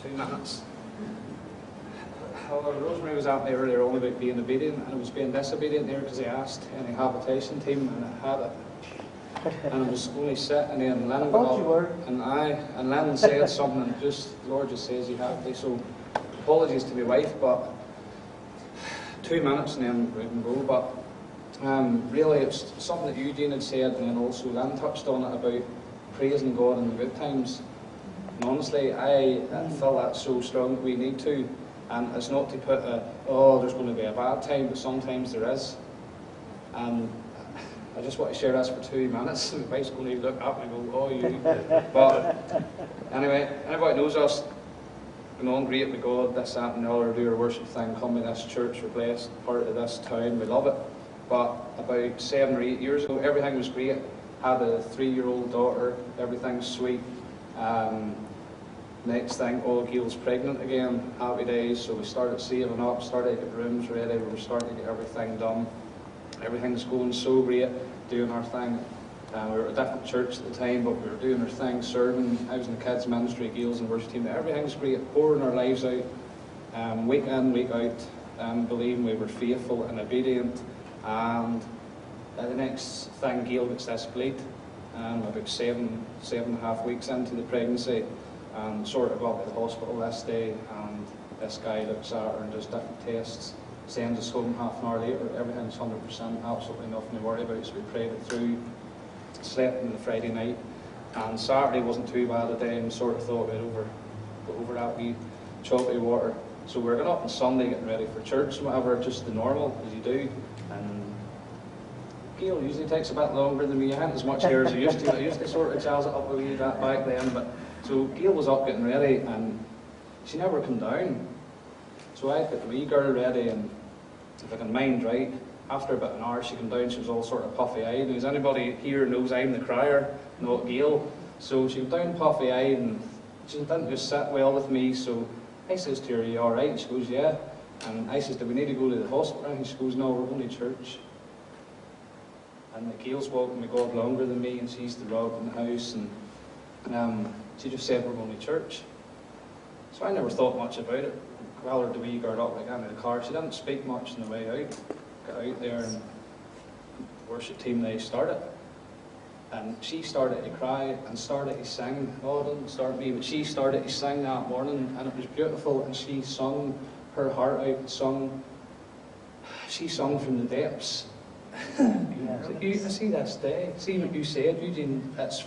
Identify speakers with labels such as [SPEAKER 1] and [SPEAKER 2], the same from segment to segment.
[SPEAKER 1] 2 minutes. Rosemary was at me earlier on about being obedient, and I was being disobedient there because he asked any habitation team, and I had it. And I was only sitting there, and Lennon got up, and Lennon said something, and just, the Lord just says you have to. So, apologies to my wife, but 2 minutes and then we can go. But really, it's something that Eugene had said, and then also Len touched on it about praising God in the good times. And honestly, I feel that so strong that we need to. And it's not to put there's going to be a bad time, but sometimes there is. And I just want to share this for 2 minutes. My wife's going to look up and go, oh, you. But anyway, anybody knows us, going on great with God, this, that, and the other, do our worship thing, come to this church, we're blessed, part of this town, we love it. But about 7 or 8 years ago, everything was great. Had a 3-year-old daughter, everything's sweet. Next thing, Gail's pregnant again, happy days, so we started saving up, started to get rooms ready, we were starting to get everything done. Everything's going so great, doing our thing. We were at a different church at the time, but we were doing our thing, serving. I was in the kids ministry, Gail's and worship team. Everything's great, pouring our lives out, week in, week out, believing we were faithful and obedient. And the next thing, Gail gets this bleed, about 7.5 weeks into the pregnancy. And sort of got to the hospital this day, and this guy looks at her and does different tests, sends us home half an hour later, everything's 100%, absolutely nothing to worry about, so we prayed it through, slept in the Friday night, and Saturday wasn't too bad a day, and sort of thought we'd go over that wee choppy water. So we're going up on Sunday getting ready for church and whatever, just the normal, as you do, and Gail usually takes a bit longer than me. I hadn't as much hair as I used to. I used to sort of jazz it up a wee bit back then, but so Gail was up getting ready, and she never come down. So I got the wee girl ready, and if I can mind right, after about an hour she came down, she was all sort of puffy-eyed. And as anybody here knows, I'm the crier, not Gail. So she came down puffy-eyed, and she didn't just sit well with me, so I says to her, are you alright? And she goes, yeah. And I says, do we need to go to the hospital? And she goes, no, we're going to church. And Gail's walking with God longer than me, and she's the rock in the house, and she just said we're going to church. So I never thought much about it. Well, the wee girl up like into the car. She didn't speak much on the way out. Got out there, and the worship team, they started. And she started to cry and started to sing. Oh, it didn't start me, but she started to sing that morning, and it was beautiful. And she sung her heart out. She sung from the depths. I see this day. See what you said, Eugene. It's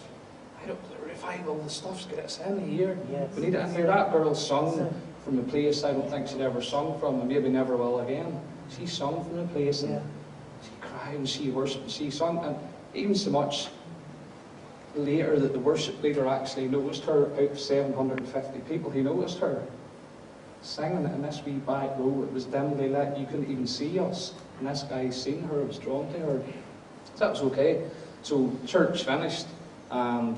[SPEAKER 1] revival. The stuff's got us in here. Yes. We need to hear that girl sung from a place I don't think she'd ever sung from, and maybe never will again. She sung from a place, and she cried and she worshipped and she sung, and even so much later that the worship leader actually noticed her out of 750 people. He noticed her singing in this wee back row. It was dimly lit. You couldn't even see us. And this guy seen her, was drawn to her. So that was okay. So church finished, and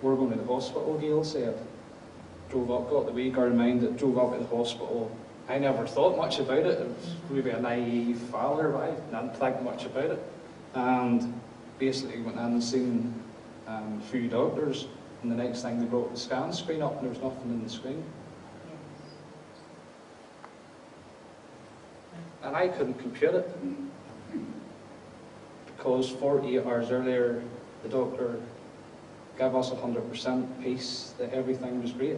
[SPEAKER 1] we're going to the hospital, Gail said. Drove up, got the wee girl in mind that drove up to the hospital. I never thought much about it. It was maybe a naive father, but I didn't think much about it. And basically went in and seen a few doctors, and the next thing they brought the scan screen up, and there was nothing in the screen. And I couldn't compute it, because 48 hours earlier, the doctor gave us 100% peace that everything was great.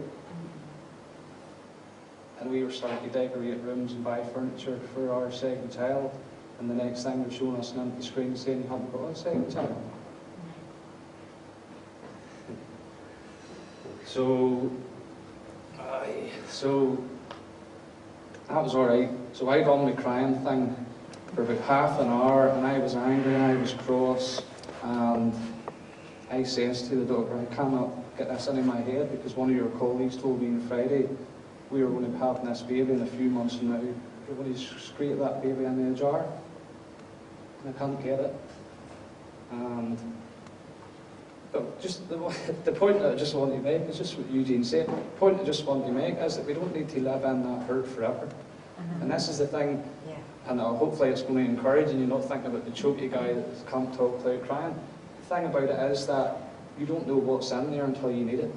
[SPEAKER 1] And we were starting to decorate rooms and buy furniture for our second child, and the next thing they're showing us an empty screen saying you haven't got a second child. So that was alright. So I done my crying thing for about half an hour, and I was angry and I was cross, and I says to the doctor, I cannot get this into my head, because one of your colleagues told me on Friday we were going to be having this baby in a few months from now. You're going to scrape that baby in the jar. And I can't get it. And but just the point that I just want to make is just what Eugene said. The point I just want to make is that we don't need to live in that hurt forever. And this is the thing, and hopefully it's going to encourage you, not thinking about the choky guy that can't talk without crying. The thing about it is that you don't know what's in there until you need it.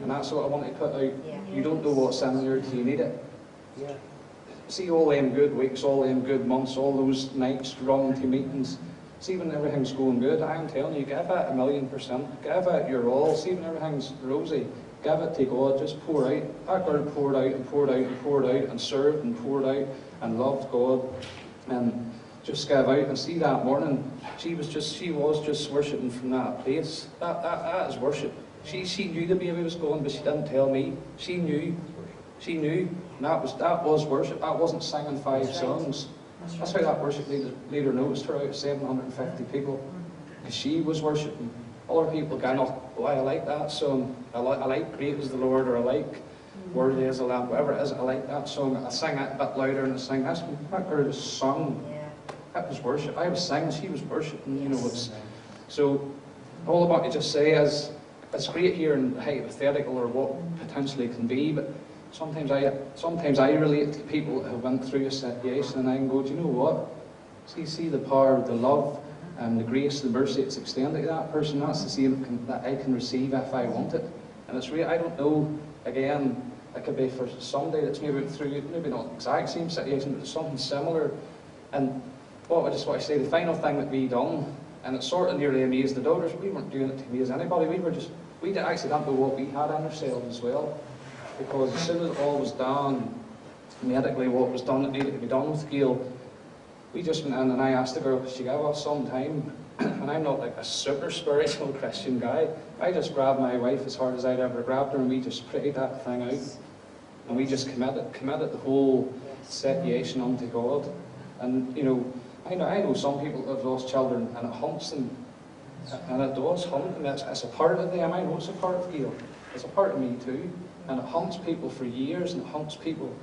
[SPEAKER 1] And that's what I want to put out. You don't know what's in there till you need it. See all them good weeks, all them good months, all those nights running to meetings. See when everything's going good, I'm telling you, give it 1,000,000%. Give it your all. See when everything's rosy, give it to God. Just pour out. That girl poured out and poured out and poured out and served and poured out and loved God and just gave out. And see that morning, she was just worshipping from that place. That is worship. She knew the baby was going, but she didn't tell me. She knew. She knew. And that was worship. That wasn't singing 5 songs. That's how that worship leader noticed her out of 750 people. Because she was worshipping. Other people going, oh, I like that song. I like Great is the Lord, or I like Worthy is the Lamb, whatever it is, I like that song. I sing it a bit louder and I sing. That girl was sung. That was worship. I was singing, she was worshipping. You know, so all I want to just say is, it's great hearing hypothetical or what potentially can be, but sometimes I relate to people who went through a situation, and I can go, do you know what? See the power, the love, and the grace, the mercy it's extended to that person. That's the same that I can receive if I want it. And it's real. I don't know. Again, it could be for somebody that's maybe through, maybe not the exact same situation, but something similar. And what I just want to say, the final thing that we done, and it sort of nearly amazed the daughters. We weren't doing it to amaze anybody. We actually didn't know what we had in ourselves as well. Because as soon as it all was done, medically what was done that needed to be done with Gail, we just went in and I asked the girl, could she give us some time? And I'm not like a super spiritual Christian guy. I just grabbed my wife as hard as I'd ever grabbed her, and we just prayed that thing out. And we just committed the whole situation unto God. And you know, I know some people that have lost children and it haunts them. And it does haunt them. It's a part of them. I know it's a part of Gail. It's a part of me too. And it haunts people for years, and it haunts people.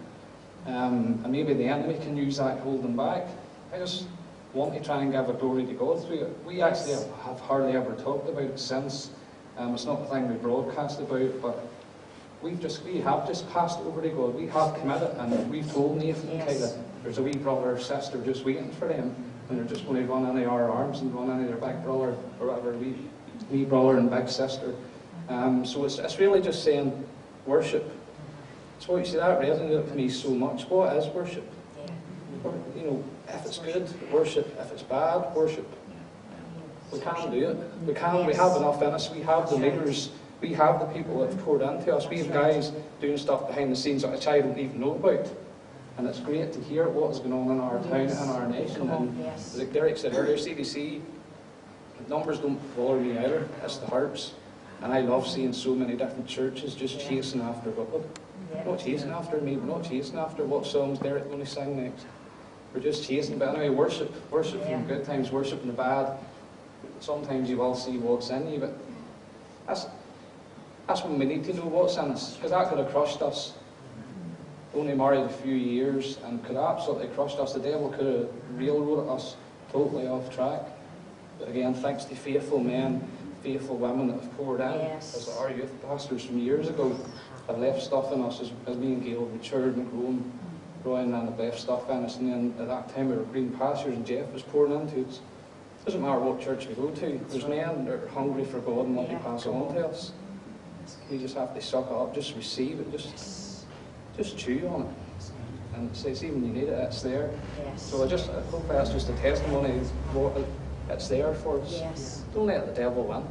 [SPEAKER 1] And maybe the enemy can use that to hold them back. I just want to try and give a glory to God through it. We actually have hardly ever talked about it since. It's not the thing we broadcast about, but we have just passed over to God. We have committed, and we've told Nathan there's a wee brother or sister just waiting for them, and they're just going to run into our arms and run into their big brother, or whatever, wee brother and big sister. So it's really just saying worship. So you see, that resonated with me so much. What is worship? You know, if it's good, worship. If it's bad, worship. We can do it. We have enough in us. We have the leaders. We have the people that have poured into us. We have guys doing stuff behind the scenes which I don't even know about. And it's great to hear what is going on in our town and our nation. And like Derek said earlier, CDC, the numbers don't bother me either. It's the hearts. And I love seeing so many different churches just chasing after God. Not chasing after me, we're not chasing after what songs Derek's going to sing next. We're just chasing. But anyway, worship from good times, worship in the bad. Sometimes you will see what's in you, but that's when we need to know what's in us, because that could have crushed us. Only married a few years and could have absolutely crushed us. The devil could have railroaded us totally off track. But again, thanks to faithful men, faithful women that have poured in, as our youth pastors from years ago have left stuff in us as me and Gail matured and growing and have left stuff in us. And then at that time we were green pastures and Jeff was pouring into us. It doesn't matter what church we go to, there's men that are hungry for God and want to pass on to us. We just have to suck it up, just receive it, just chew on it. And say, see, when you need it, it's there. So I hope that's just a testimony of what it's there for us. Don't let the devil win.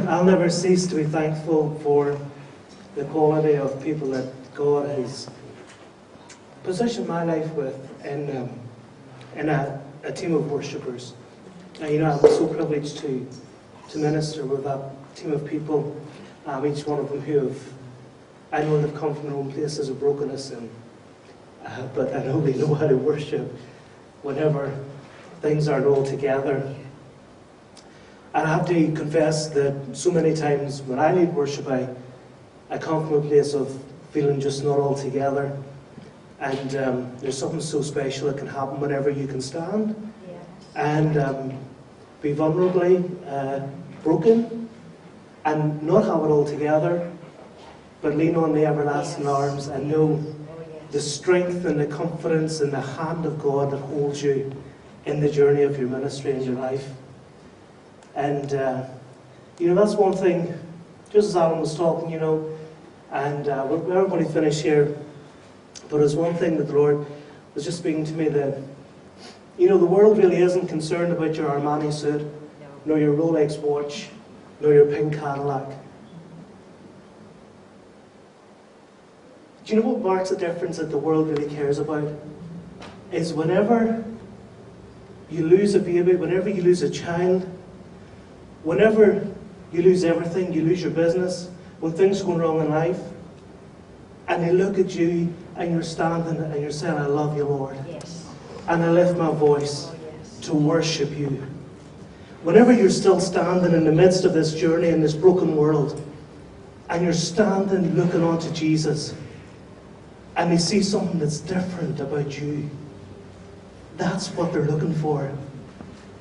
[SPEAKER 2] I'll never cease to be thankful for the quality of people that God has positioned my life with in a team of worshippers. And I'm so privileged to minister with that team of people, each one of them who I know they've come from their own places of brokenness, but I know they know how to worship whenever things aren't all together. And I have to confess that so many times when I lead worship, I come from a place of feeling just not all together. And there's something so special that can happen whenever you can stand and be vulnerably broken and not have it all together, but lean on the everlasting arms and know the strength and the confidence and the hand of God that holds you in the journey of your ministry and your life. And, that's one thing, just as Alyn was talking, and we'll everybody finish here, but there's one thing that the Lord was just speaking to me that, the world really isn't concerned about your Armani suit, nor your Rolex watch, nor your pink Cadillac. Do you know what marks the difference that the world really cares about? Is whenever you lose a baby, whenever you lose a child, whenever you lose everything, you lose your business, when things are going wrong in life, and they look at you and you're standing and you're saying, I love you, Lord.
[SPEAKER 3] Yes.
[SPEAKER 2] And I lift my voice to worship you. Whenever you're still standing in the midst of this journey in this broken world, and you're standing looking onto Jesus, and they see something that's different about you, that's what they're looking for.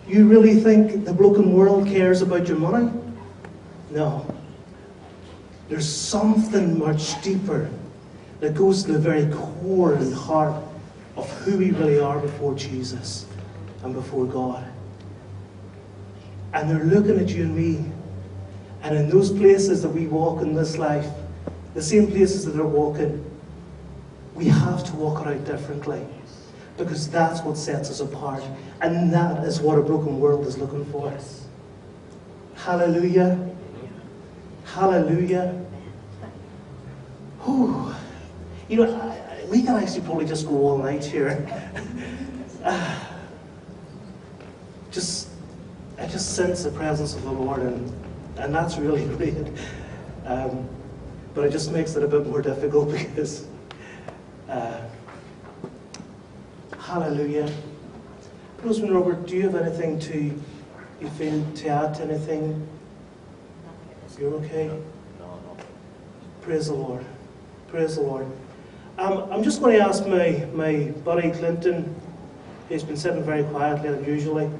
[SPEAKER 2] You really think the broken world cares about your money? No. There's something much deeper that goes to the very core and heart of who we really are before Jesus and before God. And they're looking at you and me. And in those places that we walk in this life, the same places that they're walking, we have to walk it out differently. Because that's what sets us apart. And that is what a broken world is looking for.
[SPEAKER 3] Yes.
[SPEAKER 2] Hallelujah. Hallelujah. Whew. We can actually probably just go all night here. I just sense the presence of the Lord, and that's really great. But it just makes it a bit more difficult because, hallelujah. Rosemary, Robert, do you have anything you feel to add to anything? You're okay?
[SPEAKER 4] No.
[SPEAKER 2] Praise the Lord. Praise the Lord. I'm just going to ask my buddy Clinton, who's been sitting very quietly unusually.